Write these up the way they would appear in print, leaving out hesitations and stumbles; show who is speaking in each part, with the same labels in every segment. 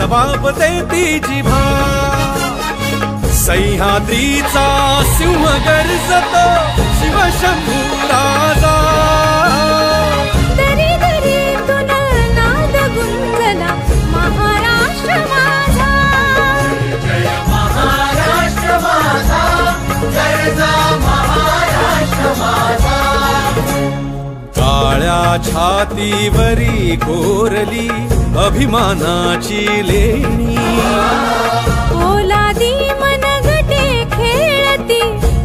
Speaker 1: जबाब देती जिभा सह्याद्रीचा सिंह गर्जतो शिवशंभू राजा
Speaker 2: दरी दरीतून नाद गुंजला महाराष्ट्र माझा
Speaker 3: जय महाराष्ट्र माझा गर्जा महाराष्ट्र माझा
Speaker 1: काळ्या छातीवरी कोरली अभिमानाची लेणी
Speaker 2: पोलादी मनगटे खेळती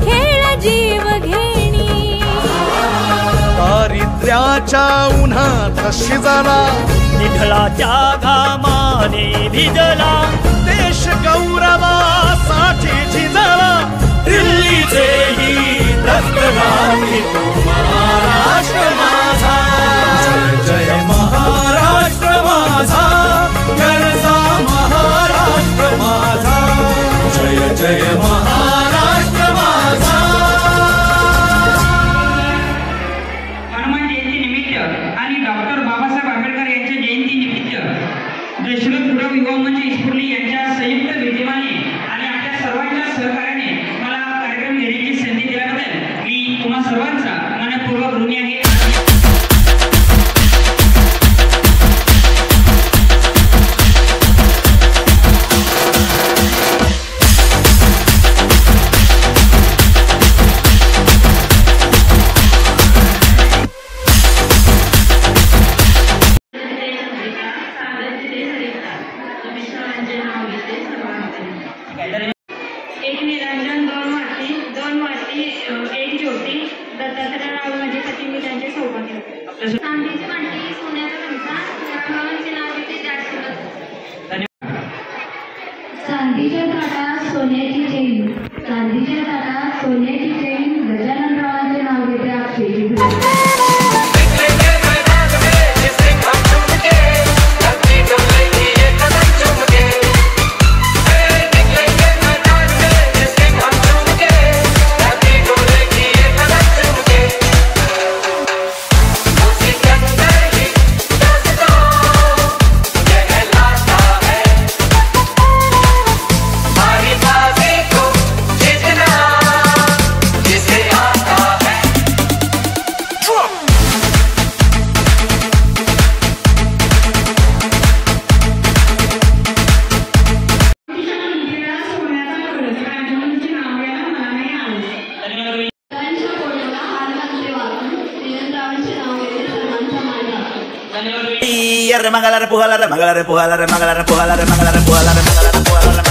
Speaker 2: खेळ जीव घेणी
Speaker 3: दारिद्र्याच्या उन्हात शिजला
Speaker 4: निधळाच्या घामाने भिजला
Speaker 3: देश गौरवासाठी झिजला
Speaker 1: दिल्लीचेही दस्त नाही तो महाराष्ट्र माझा जय जय महाराष्ट्र माझा गर्जा महाराष्ट्र माझा जय जय महाराष्ट्र माझा
Speaker 5: हनुमान जयंती निमित्त आणि डॉक्टर बाबासाहेब आंबेडकर यांच्या जयंती निमित्त दशरथ गुरव युवा मंच इस्फुर्ली यांच्या संयुक्त विद्यमाने आणि आपल्या सर्वांच्या सहकार्याने मला कार्यक्रम घेण्याची संधी दिल्याबद्दल मी तुम्हा सर्वांचा मनपूर्वक ऋणी आहे.
Speaker 6: एक निरंजन दोन माती एक ज्योती दत्तात्रयराव माझे पती मी त्यांचे सौभाग्य होते. चांदीची वाटी सोन्याचा चमचा भावांचे नाव घेते चांदीच्या ताटात सोन्याची चेन चांदीच्या ताटात सोन्याची चेन गजाननरावांचे नाव घेते अक्षयची
Speaker 4: Mangalar puhalar